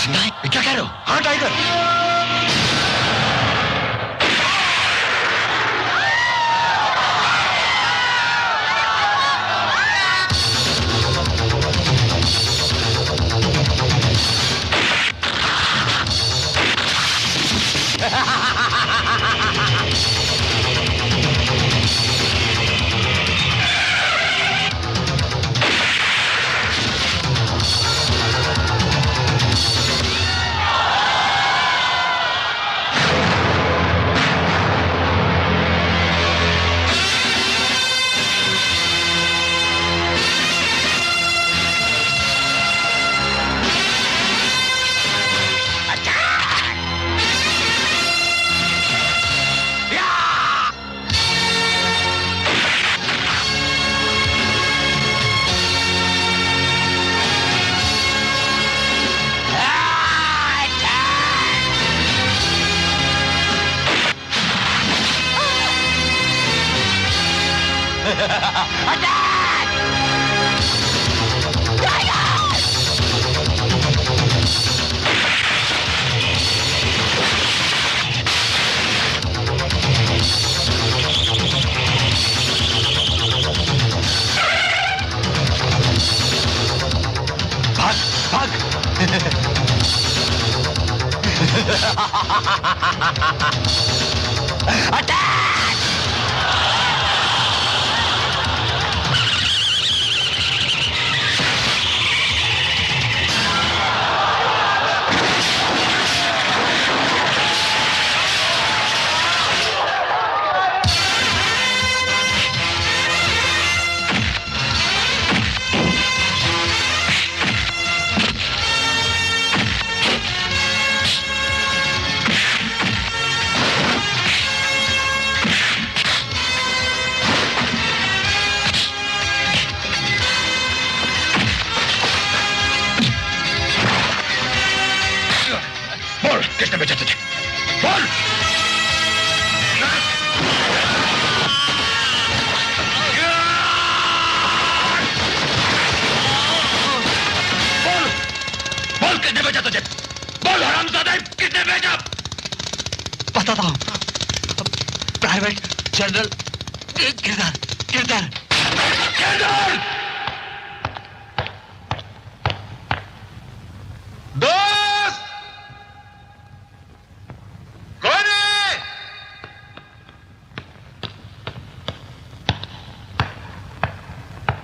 जिंदा है? क्या कह रहे हो? हाँ टाइगर।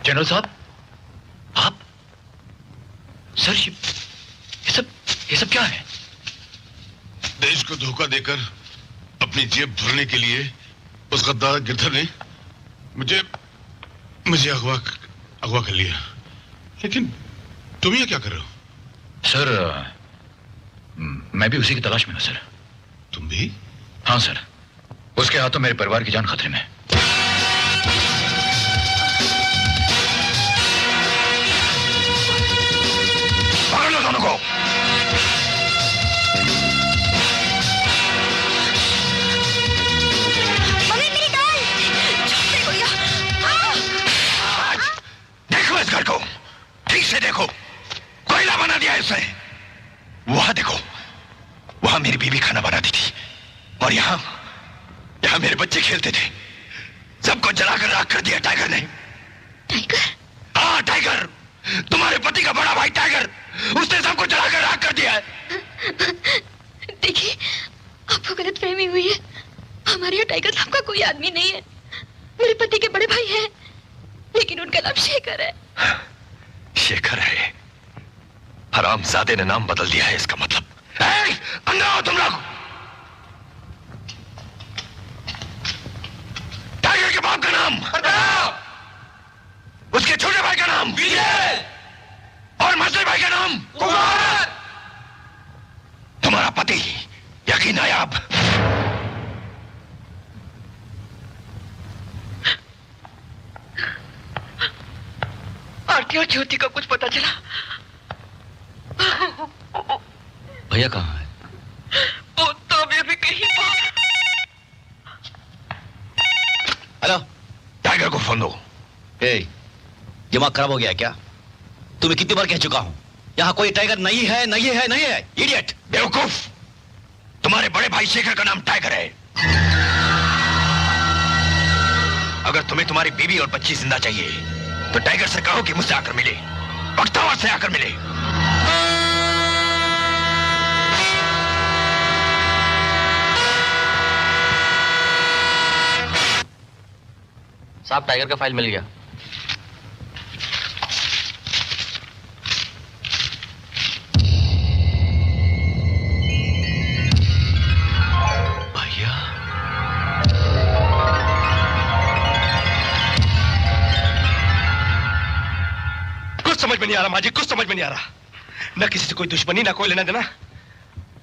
जनरल साहब, आप? सर ये सब क्या है? देश को धोखा देकर अपनी जेब भरने के लिए उस गद्दार गिरधर ने मुझे अगवा कर लिया। लेकिन तुम ये क्या कर रहे हो? सर, मैं भी उसी की तलाश में हूं सर। तुम भी? हाँ सर, उसके हाथों मेरे परिवार की जान खतरे में है। दोनों को। मम्मी मेरी डॉल! भैया! देखो इस घर को, ठीक से देखो, कोयला बना दिया इसने। वहां देखो, वहां मेरी बीवी खाना बनाती थी और यहाँ मेरे बच्चे खेलते थे। सबको जलाकर राख कर दिया टाइगर ने। टाइगर? हाँ टाइगर, तुम्हारे पति का बड़ा भाई टाइगर, उसने सबको जलाकर राख कर दिया है। देखिए, आपको गलतफहमी हुई है। हमारे यहाँ टाइगर नाम का कोई आदमी नहीं है। मेरे पति के बड़े भाई हैं, लेकिन उनका नाम शेखर है। शेखर है? हरामजादे ने नाम बदल दिया है इसका मतलब। अंदर आओ तुम लोग। टाइगर के बाप का नाम उसके छोटे भाई का नाम विजय और मजले भाई का नाम कुमार। तुम्हारा पति यकीन नायाब। आरती और ज्योति का कुछ पता चला? भैया कहाँ है? वो तो अभी कहीं पर। हेलो, टाइगर को फोन दो। दिमाग खराब हो गया क्या? तुम्हें कितनी बार कह चुका हूं यहाँ कोई टाइगर नहीं है, नहीं है, नहीं है। इडियट, बेवकूफ। तुम्हारे बड़े भाई शेखर का नाम टाइगर है। अगर तुम्हें तुम्हारी बीवी और बच्ची जिंदा चाहिए तो टाइगर से कहो कि मुझसे आकर मिले, बख्तावर से आकर मिले। साहब, टाइगर का फाइल मिल गया। भैया, कुछ समझ में नहीं आ रहा माजी, कुछ समझ में नहीं आ रहा। ना किसी से कोई दुश्मनी, ना कोई लेना देना।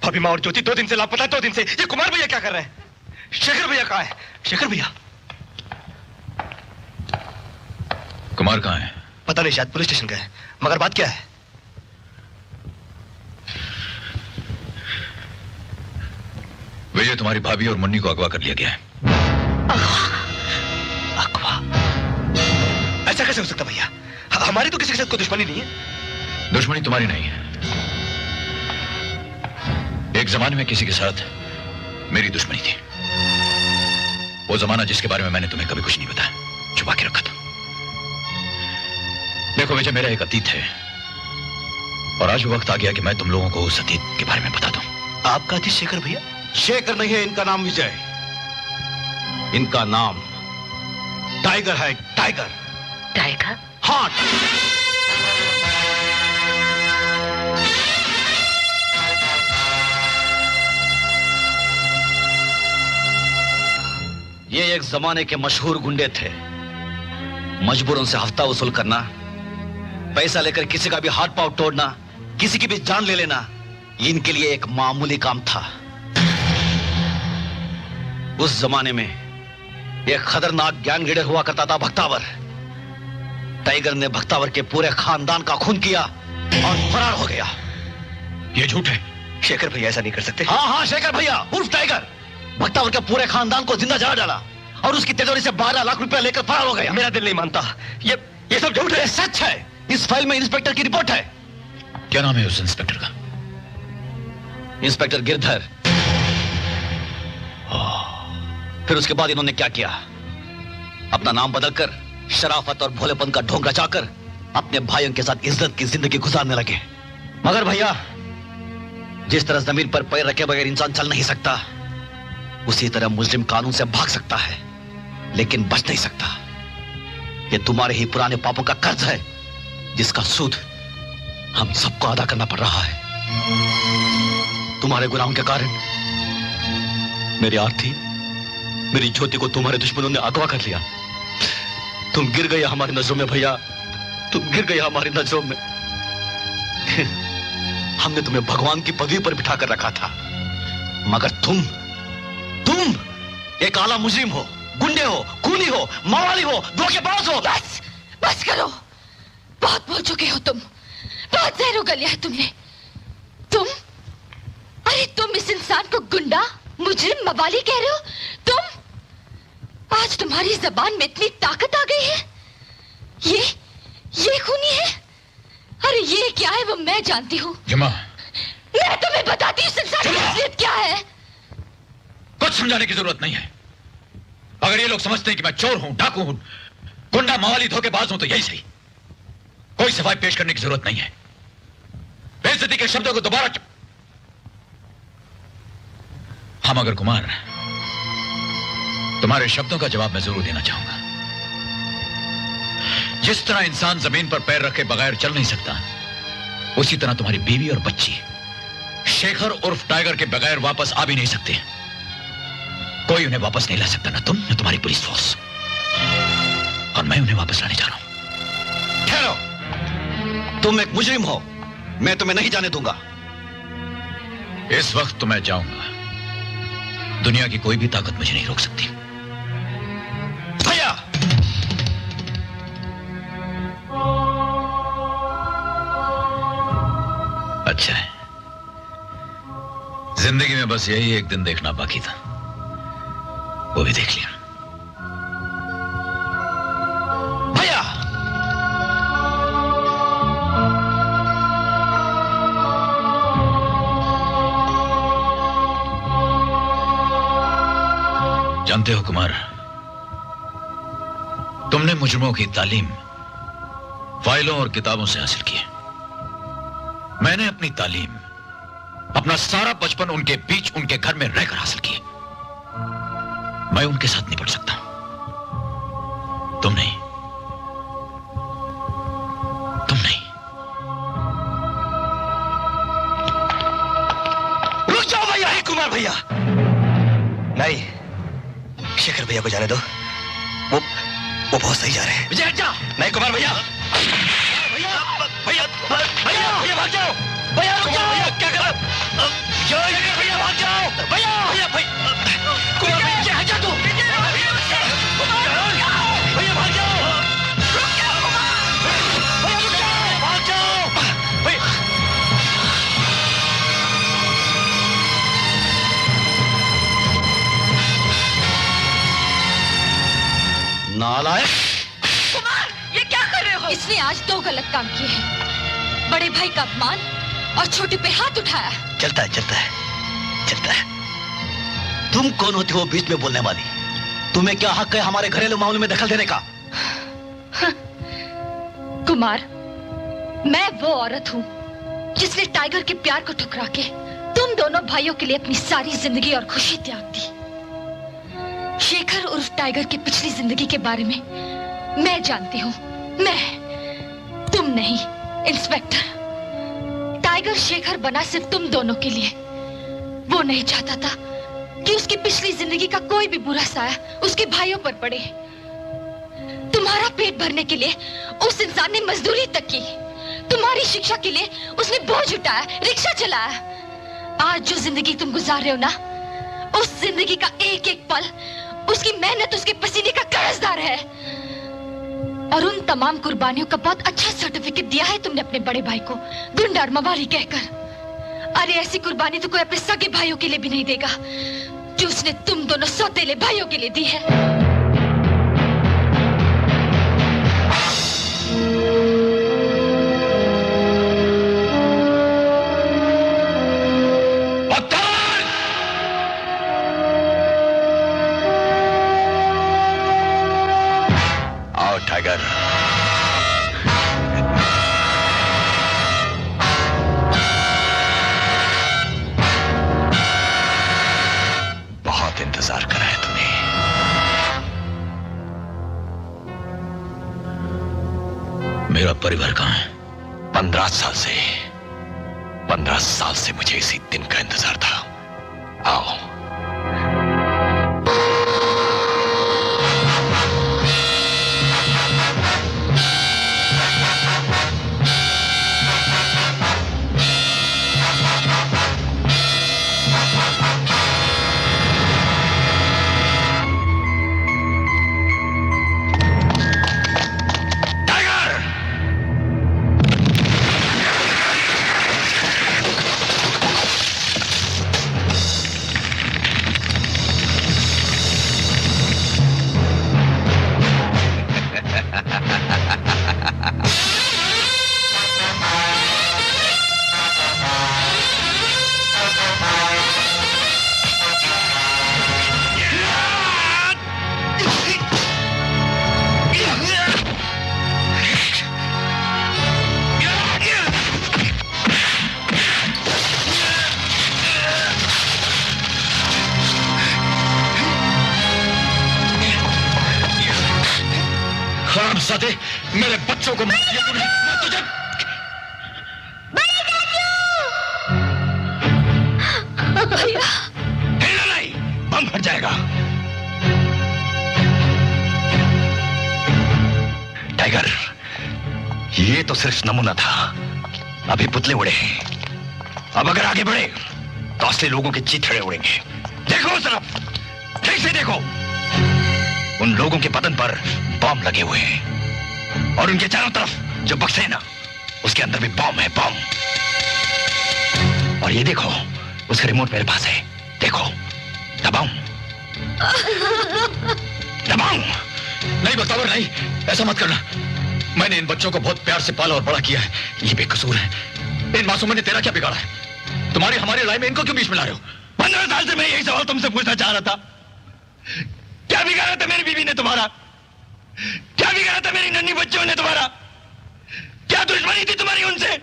भाभी माँ और ज्योति 2 दिन से लापता, 2 दिन से। ये कुमार भैया क्या कर रहे हैं? शेखर भैया कहाँ है? शेखर भैया? कुमार कहाँ है? पता नहीं, शायद पुलिस स्टेशन गए। मगर बात क्या है? विजय, तुम्हारी भाभी और मुन्नी को अगवा कर लिया गया है। अगवा? ऐसा कैसे हो सकता भैया? हमारी तो किसी के साथ कोई दुश्मनी नहीं है। दुश्मनी तुम्हारी नहीं है। एक जमाने में किसी के साथ मेरी दुश्मनी थी। वो जमाना जिसके बारे में मैंने तुम्हें कभी कुछ नहीं बताया, छुपा के रखा था। देखो विजय, मेरा एक अतीत है और आज वक्त आ गया कि मैं तुम लोगों को उस अतीत के बारे में बता दूं। आपका अतीत शेखर भैया? शेखर नहीं है, इनका नाम विजय। इनका नाम टाइगर है। टाइगर। टाइगर? हाँ। ये एक जमाने के मशहूर गुंडे थे। मजबूरों से हफ्ता वसूल करना, पैसा लेकर किसी का भी हाथ पांव तोड़ना, किसी की भी जान ले लेना, इनके लिए एक मामूली काम था। उस जमाने में एक खतरनाक गैंग लीडर हुआ करता था, भक्तावर। टाइगर ने भक्तावर के पूरे खानदान का खून किया और फरार हो गया। ये झूठ है। शेखर भैया ऐसा नहीं कर सकते। हाँ हाँ, शेखर भैया उर्फ टाइगर भक्तावर के पूरे खानदान को जिंदा जला डाला और उसकी तिजोरी से 12 लाख रुपया लेकर फरार हो गया। मेरा दिल नहीं मानता। ये सब झूठ है। सच है। इस फाइल में इंस्पेक्टर की रिपोर्ट है। क्या नाम है उस इंस्पेक्टर का? इंस्पेक्टर गिरधर। फिर उसके बाद इन्होंने क्या किया? अपना नाम बदलकर शराफत और भोलेपन का ढोंग रचाकर अपने भाइयों के साथ इज्जत की जिंदगी गुजारने लगे। मगर भैया, जिस तरह जमीन पर पैर रखे बगैर इंसान चल नहीं सकता, उसी तरह मुस्लिम कानून से भाग सकता है लेकिन बच नहीं सकता। यह तुम्हारे ही पुराने पापों का कर्ज है जिसका सूद हम सबको अदा करना पड़ रहा है। तुम्हारे गुनाहों के कारण मेरी आरती, मेरी ज्योति को तुम्हारे दुश्मनों ने अगवा कर लिया। तुम गिर गए हमारी नजरों में भैया, तुम गिर गए हमारी नजरों में। हमने तुम्हें भगवान की पदवी पर बिठा कर रखा था, मगर तुम एक आला मुजरिम हो, गुंडे हो, खूनी हो, मावाली हो, धोखेबाज हो। बस करो, बहुत बोल चुके हो तुम। बहुत जहर उगल लिया है तुमने। अरे तुम इस इंसान को गुंडा, मुजरिम, मवाली कह रहे हो? आज तुम्हारी जबान में इतनी ताकत आ गई है। ये खूनी है? अरे ये क्या है वो मैं जानती हूँ। मैं तुम्हें बताती हूँ संसार की असलियत क्या है। कुछ समझाने की जरूरत नहीं है। अगर ये लोग समझते हैं कि मैं चोर हूं, डाकू हूं, गुंडा, मवाली, धोखेबाज हूं तो यही सही। कोई सफाई पेश करने की जरूरत नहीं है। बेइज्जती के शब्दों को दोबारा हम अगर कुमार, तुम्हारे शब्दों का जवाब मैं जरूर देना चाहूंगा। जिस तरह इंसान जमीन पर पैर रखे बगैर चल नहीं सकता, उसी तरह तुम्हारी बीवी और बच्ची शेखर उर्फ टाइगर के बगैर वापस आ भी नहीं सकते। कोई उन्हें वापस नहीं ला सकता, ना तुम ना तुम्हारी पुलिस फोर्स। और मैं उन्हें वापस लाने जा रहा हूं। ठहरो, तुम एक मुजरिम हो, मैं तुम्हें नहीं जाने दूंगा। इस वक्त तो मैं जाऊंगा। दुनिया की कोई भी ताकत मुझे नहीं रोक सकती। भैया, अच्छा है, जिंदगी में बस यही एक दिन देखना बाकी था, वो भी देख लिया। भैया, जानते हो कुमार, तुमने मुजरिमों की तालीम फाइलों और किताबों से हासिल की है। मैंने अपनी तालीम, अपना सारा बचपन उनके बीच, उनके घर में रहकर हासिल की। मैं उनके साथ नहीं पढ़ सकता, तुम नहीं, तुम नहीं। रुक जाओ भैया। नहीं कुमार भैया, नहीं, शेखर भैया को जाने दो, वो बहुत सही जा रहे हैं। विजय हट जा। नहीं कुमार भैया, भैया भैया भैया भैया भाग जाओ, भैया रुक जाओ, भैया क्या कर भैया भाग जाओ, भैया भैया कुमार भैया हट जा तू, भैया भाग जाओ, भैया रुक जाओ, भाग जाओ भैया। नालायक। कुमार, ये क्या कर रहे हो? इसने आज 2 गलत काम किए हैं। बड़े भाई का अपमान और छोटे पे हाथ उठाया। चलता है, चलता है, चलता है। तुम कौन होती हो बीच में बोलने वाली? तुम्हें क्या हक है हमारे घरेलू मामले में दखल देने का? कुमार, मैं वो औरत हूँ जिसने टाइगर के प्यार को ठुकरा के तुम दोनों भाइयों के लिए अपनी सारी जिंदगी और खुशी त्याग दी। शेखर उर्फ टाइगर की पिछली जिंदगी के बारे में मैं जानती हूँ। मैं, तुम नहीं। इंस्पेक्टर, टाइगर शेखर बना सिर्फ तुम दोनों के लिए। वो नहीं चाहता था कि उसकी पिछली जिंदगी का कोई भी बुरा साया उसके भाइयों पर पड़े। तुम्हारा पेट भरने के लिए उस इंसान ने मजदूरी तक की। तुम्हारी शिक्षा के लिए उसने बोझ उठाया, रिक्शा चलाया। आज जो जिंदगी तुम गुजार रहे हो ना, उस जिंदगी का एक एक पल उसकी मेहनत, उसके पसीने का कर्जदार है। और उन तमाम कुर्बानियों का बहुत अच्छा सर्टिफिकेट दिया है तुमने अपने बड़े भाई को, गुंडा और मवाली कहकर। अरे ऐसी कुर्बानी तो कोई अपने सगे भाइयों के लिए भी नहीं देगा जो उसने तुम दोनों सौतेले भाइयों के लिए दी है। टाइगर, बहुत इंतजार करा है तूने। मेरा परिवार कहाँ है? 15 साल से मुझे इसी दिन का इंतजार था। आओ। हरामजादे, मेरे बच्चों को मार दिया तूने। मैं तुझे भैया, हिलना नहीं, बम फट जाएगा। टाइगर, ये तो सिर्फ नमूना था, अभी पुतले उड़े हैं। अब अगर आगे बढ़े तो असली लोगों के चीथड़े उड़ेंगे। देखो उस तरफ, ठीक से देखो। उन लोगों के बदन पर बम लगे हुए हैं और उनके चारों तरफ जो बक्से हैं ना, उसके अंदर भी बम है, बम। और ये देखो, उसका रिमोट मेरे पास है, देखो। दबाऊं? दबाऊं? नहीं बख्तावर, नहीं, ऐसा मत करना। मैंने इन बच्चों को बहुत प्यार से पाला और बड़ा किया है। ये बेकसूर है। इन मासूमों ने तेरा क्या बिगाड़ा है? तुम्हारी हमारी लड़ाई में इनको क्यों बीच में ला रहे हो? 15 साल से मैं यही सवाल तुमसे पूछना चाह रहा था क्या बिगाड़ा था मेरी बीवी ने तुम्हारा? क्या बिगाड़ा था मेरी नन्ही बच्चों ने तुम्हारा? क्या दुश्मनी थी तुम्हारी उनसे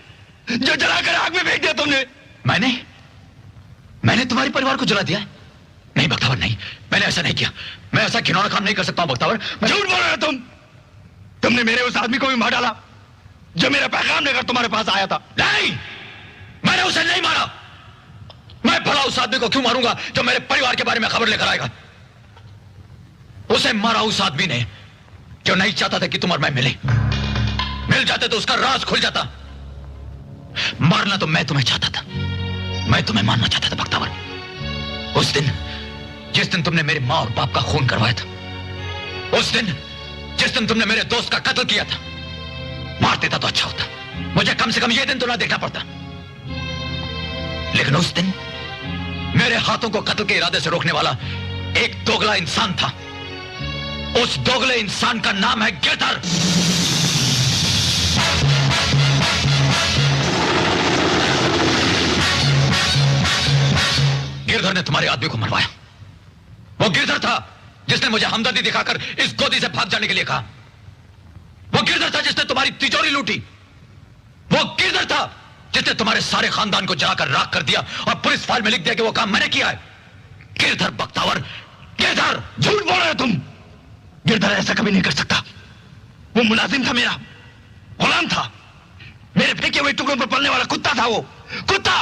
जो जलाकर आग में फेंक दिया तुमने? मैंने तुम्हारे परिवार को जला दिया? नहीं बख्तावर, नहीं, मैंने ऐसा नहीं किया। मैं ऐसा घिनौना काम नहीं कर सकता हूं बख्तावर। झूठ बोल रहे हो तुमने मेरे उस आदमी को भी मार डाला जो मेरा पैगाम लेकर तुम्हारे पास आया था। नहीं, मैंने उसे नहीं मारा। मैं भला उस आदमी को क्यों मारूंगा जो मेरे परिवार के बारे में खबर लेकर आएगा? उसे मारा उस आदमी ने जो नहीं चाहता था कि तुम और मैं मिल जाते तो उसका राज खुल जाता। मारना तो मैं तुम्हें चाहता था, मैं तुम्हें मारना चाहता था बख्तावर। उस दिन जिस दिन तुमने मेरी मां और बाप का खून करवाया था, उस दिन जिस दिन तुमने मेरे दोस्त का कत्ल किया था, मार देता तो अच्छा होता, मुझे कम से कम यह दिन तो ना देखना पड़ता। लेकिन उस दिन मेरे हाथों को कत्ल के इरादे से रोकने वाला एक दोगला इंसान था। उस दोगले इंसान का नाम है गिरधर। गिरधर ने तुम्हारे आदमी को मरवाया। वो गिरधर था जिसने मुझे हमदर्दी दिखाकर इस गोदी से भाग जाने के लिए कहा। वो गिरधर था जिसने तुम्हारी तिजोरी लूटी। वो गिरधर था जिसने तुम्हारे सारे खानदान को जलाकर राख कर दिया और पुलिस फाइल में लिख दिया कि वो काम मैंने किया है। गिरधर बख्तावर, गिरधर। झूठ बोल रहे हो तुम। गिरधर ऐसा कभी नहीं कर सकता। वो मुलाजिम था, मेरा गुलाम था, मेरे फेंके हुए टुकड़ों पर पलने वाला कुत्ता था। वो कुत्ता।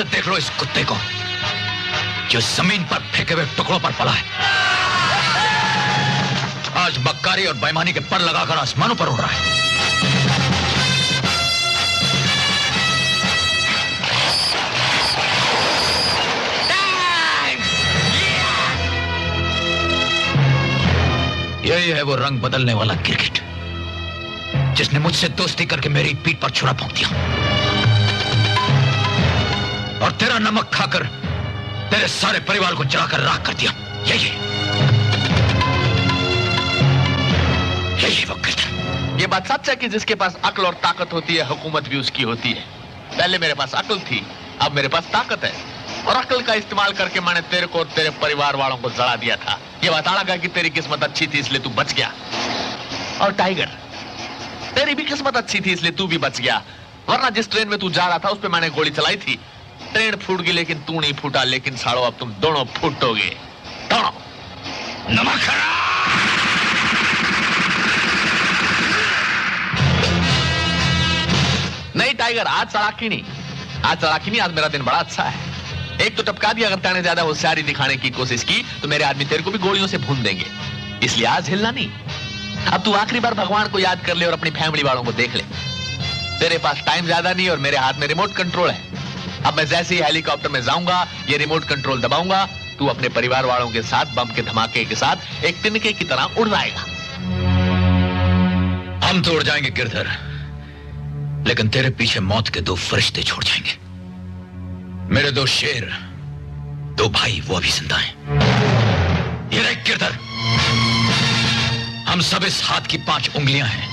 देख लो इस कुत्ते को जो जमीन पर फेंके हुए टुकड़ों पर पला है। आज बक्कारी और बेईमानी के पर लगाकर आसमानों पर उड़ रहा है। यही है वो रंग बदलने वाला गिरगिट जिसने मुझसे दोस्ती करके मेरी पीठ पर छुरा भोंक दिया और तेरा नमक खाकर तेरे सारे परिवार को जलाकर राख कर दिया। यही वो गिरगिट। ये बात सच है कि जिसके पास अक्ल और ताकत होती है हुकूमत भी उसकी होती है। पहले मेरे पास अक्ल थी, अब मेरे पास ताकत है और अक्ल का इस्तेमाल करके मैंने तेरे को और तेरे परिवार वालों को जला दिया था। ये बताना का कि तेरी किस्मत अच्छी थी इसलिए तू बच गया। और टाइगर, तेरी भी किस्मत अच्छी थी इसलिए तू भी बच गया, वरना जिस ट्रेन में तू जा रहा था उस पर मैंने गोली चलाई थी। ट्रेन फूट गई लेकिन तू नहीं फूटा। लेकिन सालो अब तुम दोनों फूटोगे, दोनों। नमक खराब। नहीं टाइगर, आज चढ़ाकी नहीं, आज चढ़ाकी नहीं, आज मेरा दिन बड़ा अच्छा है। एक तो टपका दिया, अगर तेने ज्यादा होशियारी दिखाने की कोशिश की तो मेरे आदमी तेरे को भी गोलियों से भून देंगे, इसलिए आज हिलना नहीं। अब तू आखिरी बार भगवान को याद कर ले और अपनी फैमिली वालों को देख ले। तेरे पास टाइम ज्यादा नहीं और मेरे हाथ में रिमोट कंट्रोल है। अब मैं जैसे ही हेलीकॉप्टर में जाऊंगा ये रिमोट कंट्रोल दबाऊंगा, तू अपने परिवार वालों के साथ बम के धमाके के साथ एक तिनके की तरह उड़ जाएगा। हम तो उड़ जाएंगे गिरधर, लेकिन तेरे पीछे मौत के 2 फरिश्ते छोड़ जाएंगे। मेरे 2 शेर, 2 भाई, वो अभी जिंदा हैं। ये देख गिरधर, हम सब इस हाथ की 5 उंगलियां हैं।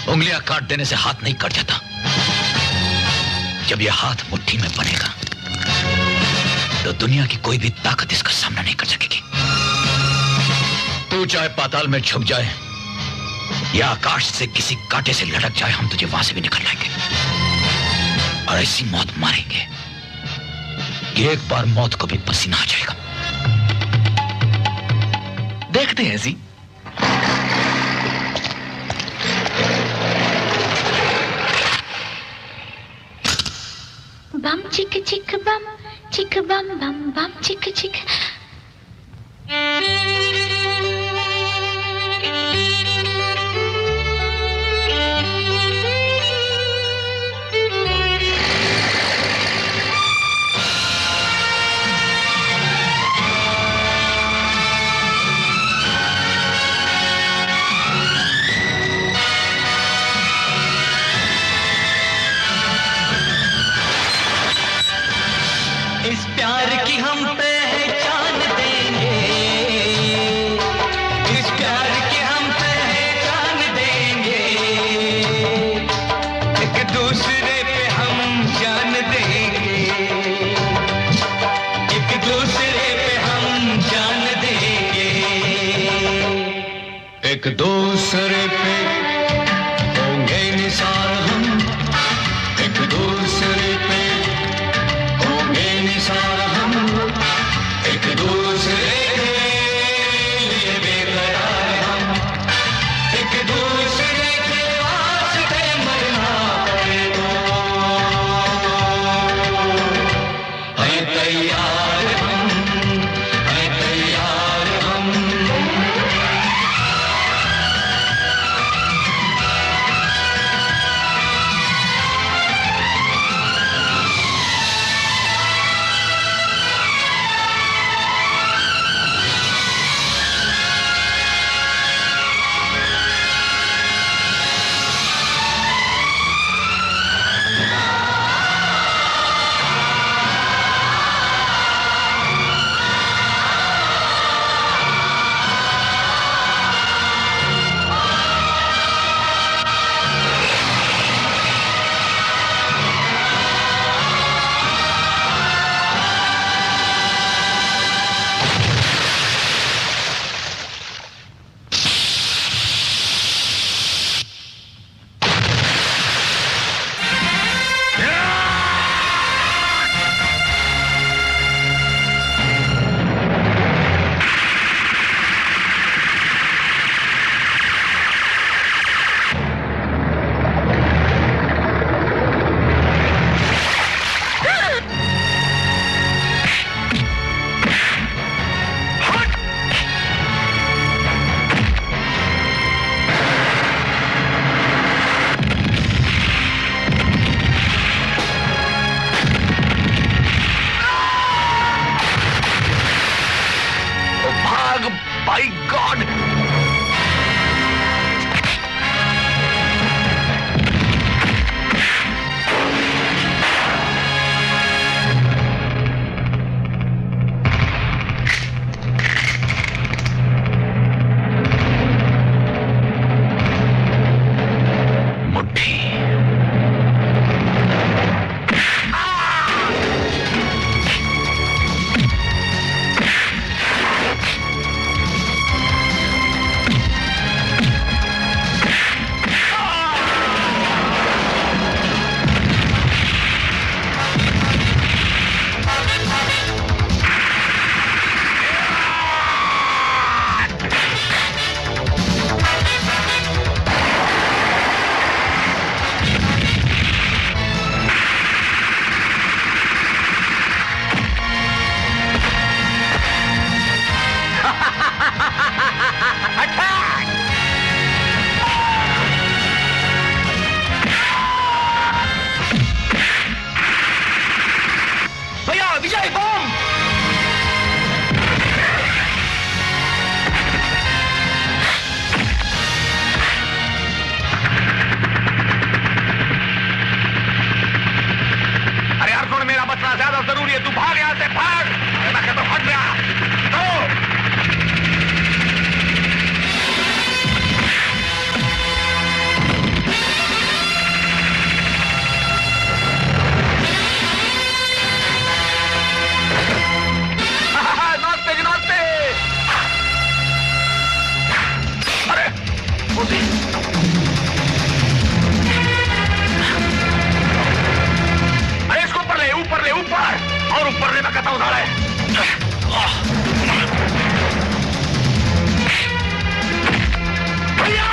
उंगलियां काट देने से हाथ नहीं कट जाता। जब यह हाथ मुट्ठी में बनेगा तो दुनिया की कोई भी ताकत इसका सामना नहीं कर सकेगी। तू चाहे पाताल में छुप जाए या आकाश से किसी कांटे से लटक जाए, हम तुझे वहां से भी निकल लाएंगे और ऐसी मौत मारेंगे कि एक बार मौत को भी पसीना आ जाएगा। देखते हैं जी। bum chick bum bum bum chick chick. इस प्यार की हम पहचान देंगे, इस प्यार की हम पहचान देंगे, एक दूसरे पे हम जान देंगे, एक दूसरे पे हम जान देंगे, एक दूसरे पे होंगे निसार हम, एक दूसरे पे निसार हम, एक दूसरे के लिए बेकरार हम, एक दूसरे के वास्ते मरना पड़ेगा, है तैयार हम, है तैयार हम। by God! ज्यादा जरूरी है, तू भाग यहां से, भाग। मैं कहता हूं हट गया तो नाचते नाचते। अरे ऊपर ले ऊपर और ऊपर ले, मैं कहता हूं उधर है। भैया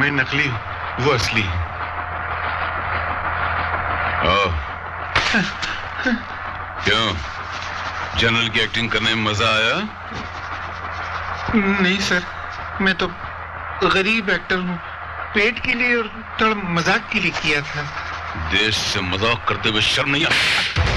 मैं नकली हूं, वो असली है। आओ। क्यों, जनरल की एक्टिंग करने में मजा आया? नहीं सर, मैं तो गरीब एक्टर हूँ, पेट के लिए और थोड़ा मजाक के लिए किया था। देश से मजाक करते हुए शर्म नहीं आता?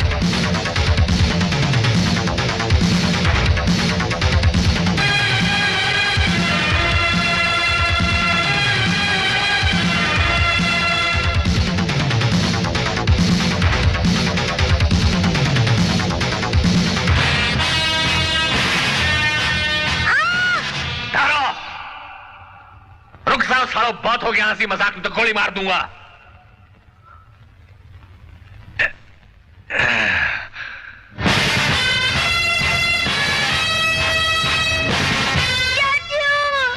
सालो बहुत हो गया हंसी मजाक में, तो गोली मार दूंगा।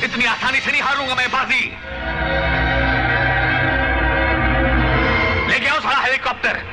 इतनी आसानी से नहीं हारूंगा मैं बाजी। लेके आओ साला हेलीकॉप्टर।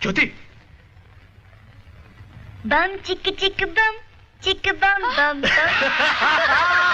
ज्योति, बम चिक चिक बम बम बम।